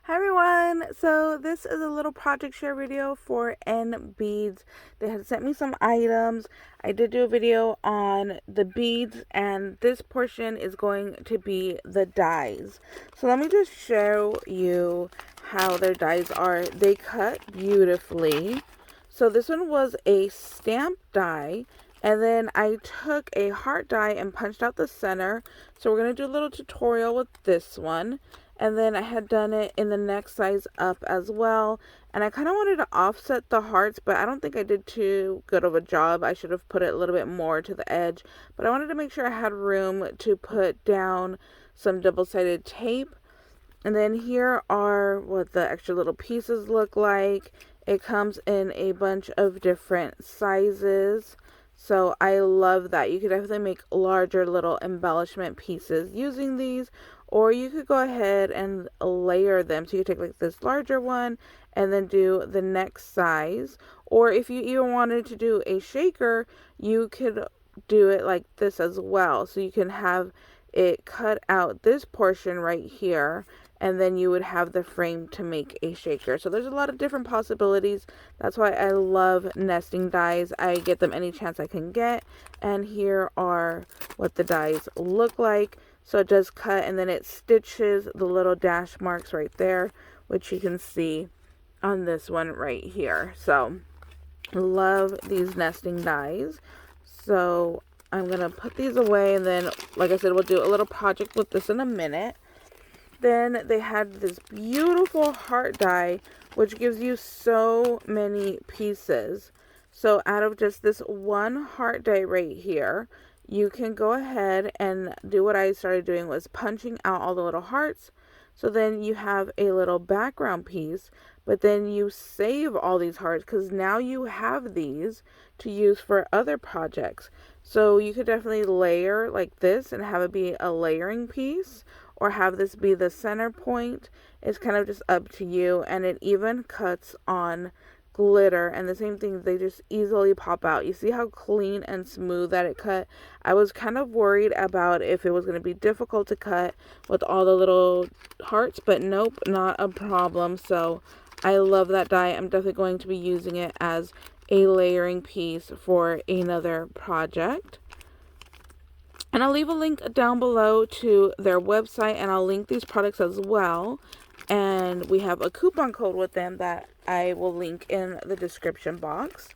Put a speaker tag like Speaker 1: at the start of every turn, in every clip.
Speaker 1: Hi everyone! So this is a little project share video for NBeads. They had sent me some items. I did do a video on the beads, and this portion is going to be the dies. So let me just show you how their dies are. They cut beautifully. So this one was a stamp die, and then I took a heart die and punched out the center. So we're going to do a little tutorial with this one. And then I had done it in the next size up as well. And I kind of wanted to offset the hearts, but I don't think I did too good of a job. I should have put it a little bit more to the edge. But I wanted to make sure I had room to put down some double-sided tape. And then here are what the extra little pieces look like. It comes in a bunch of different sizes. So I love that. You could definitely make larger little embellishment pieces using these, or you could go ahead and layer them. So you could take like this larger one and then do the next size. Or if you even wanted to do a shaker, you could do it like this as well. So you can have it cut out this portion right here, and then you would have the frame to make a shaker. So there's a lot of different possibilities. That's why I love nesting dies. I get them any chance I can get. And here are what the dies look like. So it does cut, and then it stitches the little dash marks right there, which you can see on this one right here. So love these nesting dies. So I'm going to put these away, and then, like I said, we'll do a little project with this in a minute. Then they had this beautiful heart die, which gives you so many pieces. So out of just this one heart die right here, you can go ahead and do what I started doing, was punching out all the little hearts. So then you have a little background piece, but then you save all these hearts because now you have these to use for other projects. So you could definitely layer like this and have it be a layering piece, or have this be the center point. It's kind of just up to you. And it even cuts on glitter, and the same thing, they just easily pop out. You see how clean and smooth that it cut? I was kind of worried about if it was going to be difficult to cut with all the little hearts, but nope, not a problem. So I love that die. I'm definitely going to be using it as a layering piece for another project. And I'll leave a link down below to their website, and I'll link these products as well. And we have a coupon code with them that I will link in the description box.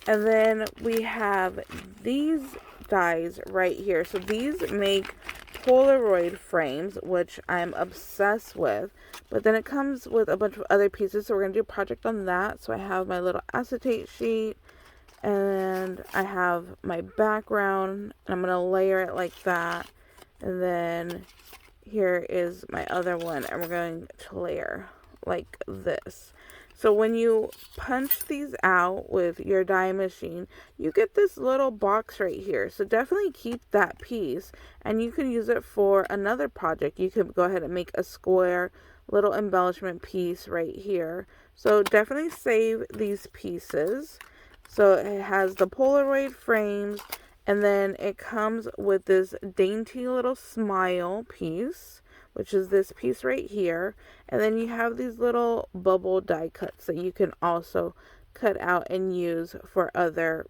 Speaker 1: And then we have these dies right here. So these make Polaroid frames, which I'm obsessed with. But then it comes with a bunch of other pieces, so we're going to do a project on that. So I have my little acetate sheet, and I have my background, and I'm going to layer it like that. And then here is my other one, and we're going to layer like this. So when you punch these out with your die machine, you get this little box right here. So definitely keep that piece, and you can use it for another project. You could go ahead and make a square little embellishment piece right here. So definitely save these pieces. So it has the Polaroid frames, and then it comes with this dainty little smile piece, which is this piece right here. And then you have these little bubble die cuts that you can also cut out and use for other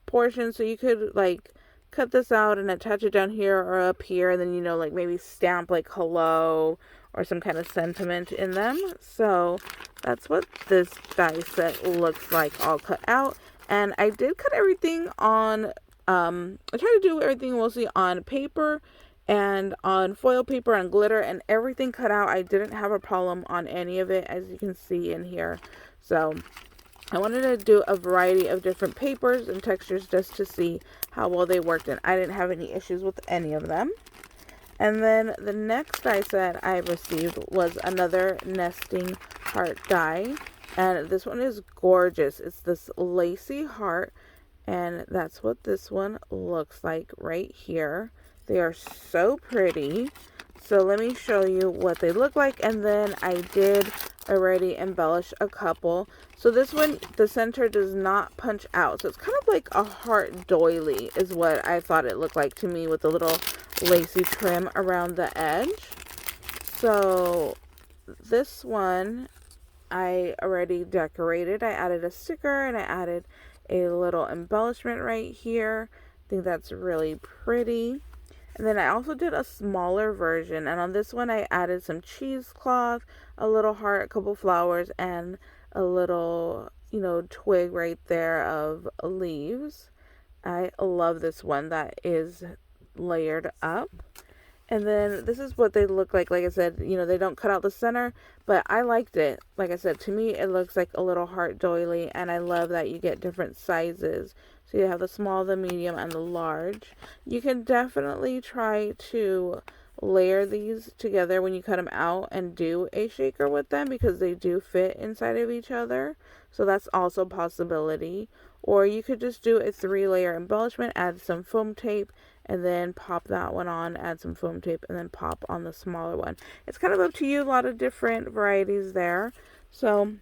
Speaker 1: portions. So you could like cut this out and attach it down here or up here, and then, you know, like maybe stamp like hello or some kind of sentiment in them. So that's what this die set looks like all cut out. And I did cut everything on, I tried to do everything mostly on paper and on foil paper and glitter, and everything cut out. I didn't have a problem on any of it, as you can see in here. So I wanted to do a variety of different papers and textures just to see how well they worked, and I didn't have any issues with any of them. And then the next die set I received was another nesting heart die, and this one is gorgeous. It's this lacy heart, and that's what this one looks like right here. They are so pretty. So let me show you what they look like, and then I did already embellish a couple. So this one, the center does not punch out, so it's kind of like a heart doily is what I thought it looked like to me, with a little lacy trim around the edge. So this one I already decorated. I added a sticker and I added a little embellishment right here. I think that's really pretty. And then I also did a smaller version, and on this one I added some cheesecloth, a little heart, a couple flowers, and a little, twig right there of leaves. I love this one that is layered up. And then this is what they look like. Like I said, they don't cut out the center, but I liked it. Like I said, to me, it looks like a little heart doily, and I love that you get different sizes. So you have the small, the medium, and the large. You can definitely try to layer these together when you cut them out and do a shaker with them, because they do fit inside of each other. So that's also a possibility. Or you could just do a 3-layer embellishment, add some foam tape, and then pop that one on, add some foam tape, and then pop on the smaller one. It's kind of up to you. A lot of different varieties there. So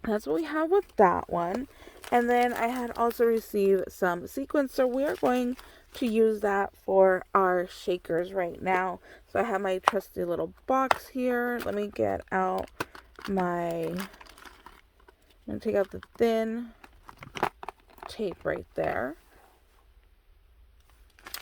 Speaker 1: that's what we have with that one. And then I had also received some sequins, so we're going to use that for our shakers right now. So I have my trusty little box here. Let me get out I'm going to take out the thin tape right there.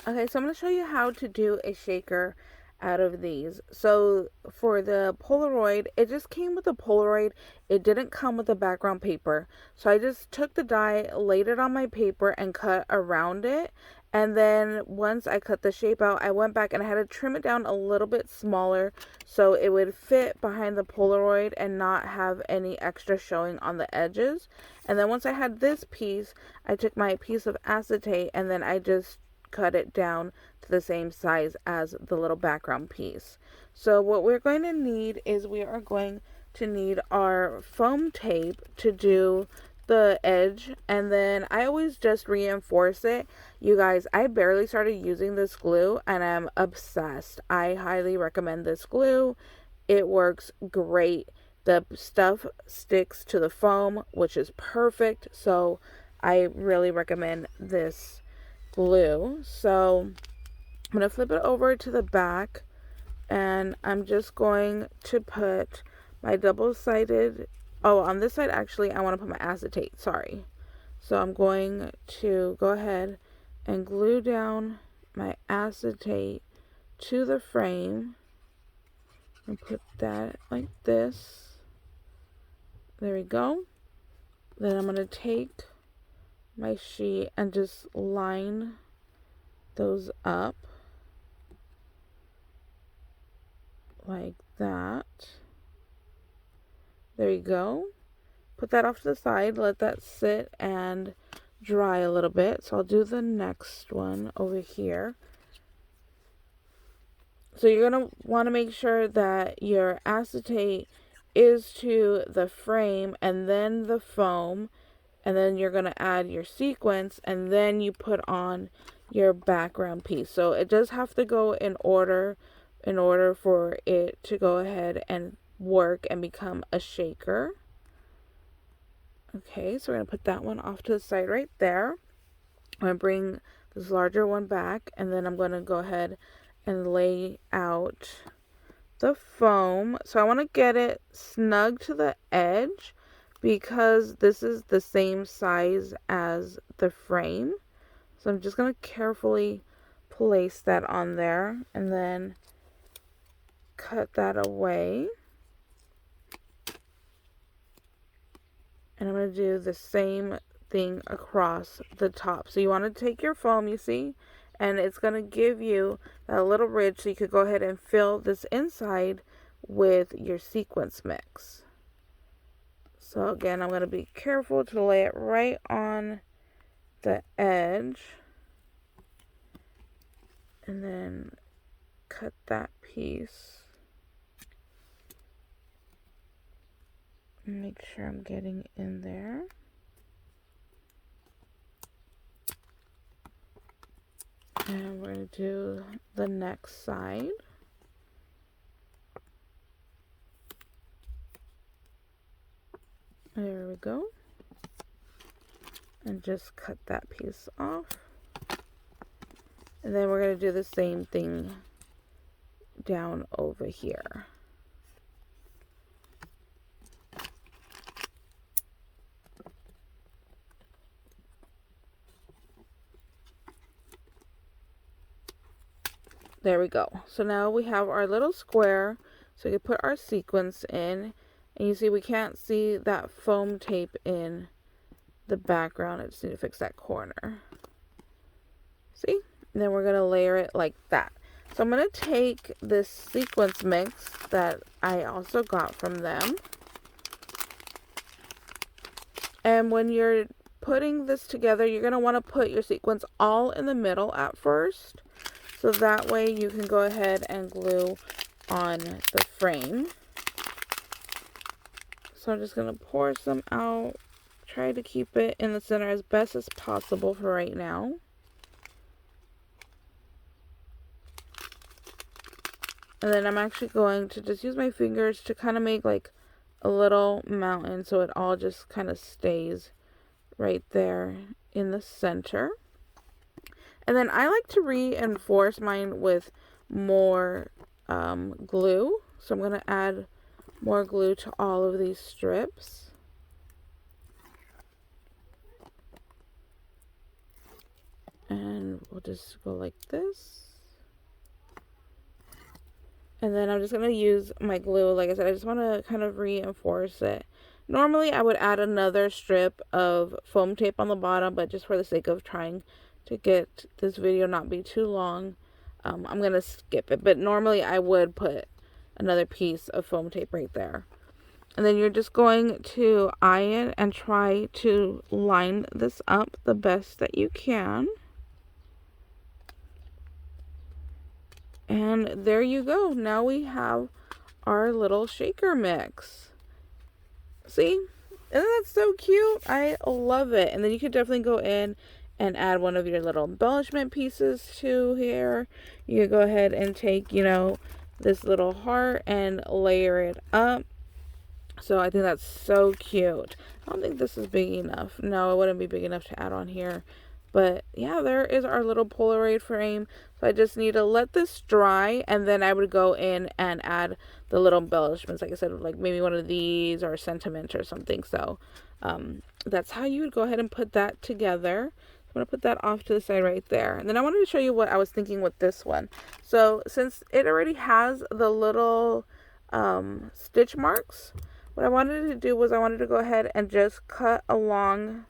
Speaker 1: Okay, so I'm going to show you how to do a shaker out of these. So for the Polaroid, it just came with a Polaroid. It didn't come with a background paper. So I just took the die, laid it on my paper, and cut around it. And then once I cut the shape out, I went back and I had to trim it down a little bit smaller so it would fit behind the Polaroid and not have any extra showing on the edges. And then once I had this piece, I took my piece of acetate and then I just cut it down to the same size as the little background piece. So what we're going to need is we are going to need our foam tape to do the edge, and then I always just reinforce it. You guys, I barely started using this glue and I'm obsessed. I highly recommend this glue. It works great. The stuff sticks to the foam, which is perfect. So I really recommend this glue. So I'm going to flip it over to the back, and I'm just going to put my double-sided, on this side actually I want to put my acetate, sorry. So I'm going to go ahead and glue down my acetate to the frame and put that like this. There we go. Then I'm going to take my sheet and just line those up like that. There you go. Put that off to the side, let that sit and dry a little bit. So I'll do the next one over here. So you're going to want to make sure that your acetate is to the frame and then the foam, and then you're going to add your sequins, and then you put on your background piece. So it does have to go in order for it to go ahead and work and become a shaker. Okay, so we're going to put that one off to the side right there. I'm going to bring this larger one back, and then I'm going to go ahead and lay out the foam. So I want to get it snug to the edge because this is the same size as the frame. So I'm just going to carefully place that on there and then cut that away. And I'm going to do the same thing across the top. So you want to take your foam, you see, and it's going to give you that little ridge so you could go ahead and fill this inside with your sequins mix. So again, I'm going to be careful to lay it right on the edge and then cut that piece. Make sure I'm getting in there. And we're going to do the next side. There we go. And just cut that piece off. And then we're going to do the same thing down over here. There we go. So now we have our little square. So we can put our sequins in. And you see we can't see that foam tape in the background. I just need to fix that corner. See? And then we're going to layer it like that. So I'm going to take this sequins mix that I also got from them. And when you're putting this together, you're going to want to put your sequins all in the middle at first. So that way you can go ahead and glue on the frame. So I'm just going to pour some out. Try to keep it in the center as best as possible for right now. And then I'm actually going to just use my fingers to kind of make like a little mountain so it all just kind of stays right there in the center. And then I like to reinforce mine with more glue. So I'm going to add more glue to all of these strips. And we'll just go like this. And then I'm just going to use my glue. Like I said, I just want to kind of reinforce it. Normally I would add another strip of foam tape on the bottom, but just for the sake of trying to get this video not be too long, I'm going to skip it. But normally I would put another piece of foam tape right there. And then you're just going to iron and try to line this up the best that you can. And there you go. Now we have our little shaker mix. See? Isn't that so cute? I love it. And then you could definitely go in and add one of your little embellishment pieces to here. You could go ahead and take, you know, this little heart and layer it up. So I think that's so cute. I don't think this is big enough. No, it wouldn't be big enough to add on here. But yeah, there is our little Polaroid frame. So I just need to let this dry, and then I would go in and add the little embellishments. Like I said, like maybe one of these or a sentiment or something. So that's how you would go ahead and put that together. I'm going to put that off to the side right there. And then I wanted to show you what I was thinking with this one. So since it already has the little stitch marks, what I wanted to do was I wanted to go ahead and just cut along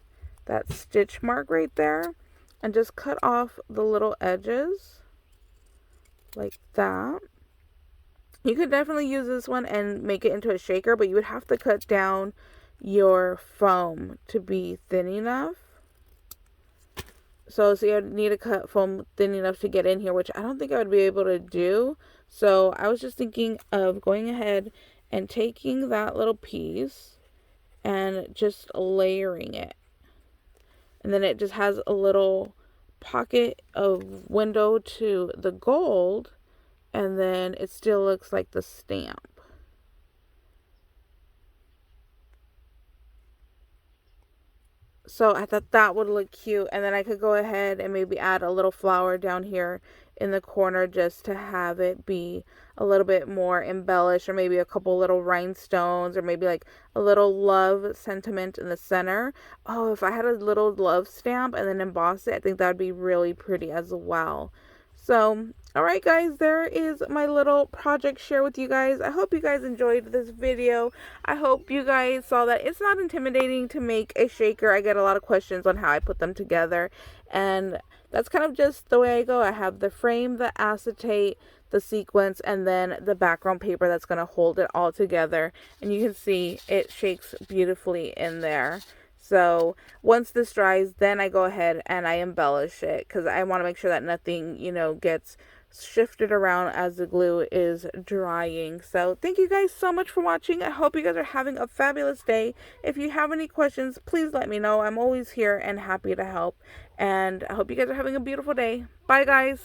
Speaker 1: that stitch mark right there and just cut off the little edges like that. You could definitely use this one and make it into a shaker, but you would have to cut down your foam to be thin enough. So see, I need to cut foam thin enough to get in here, which I don't think I would be able to do. So I was just thinking of going ahead and taking that little piece and just layering it. And then it just has a little pocket of window to the gold, and then it still looks like the stamp. So I thought that would look cute, and then I could go ahead and maybe add a little flower down here in the corner just to have it be a little bit more embellished, or maybe a couple little rhinestones, or maybe like a little love sentiment in the center. Oh, if I had a little love stamp and then emboss it, I think that would be really pretty as well. So, alright guys, there is my little project share with you guys. I hope you guys enjoyed this video. I hope you guys saw that it's not intimidating to make a shaker. I get a lot of questions on how I put them together, and that's kind of just the way I go. I have the frame, the acetate, the sequins, and then the background paper that's going to hold it all together. And you can see it shakes beautifully in there. So once this dries, then I go ahead and I embellish it, because I want to make sure that nothing, you know, gets shifted around as the glue is drying. So thank you guys so much for watching. I hope you guys are having a fabulous day. If you have any questions, please let me know. I'm always here and happy to help. And I hope you guys are having a beautiful day. Bye guys.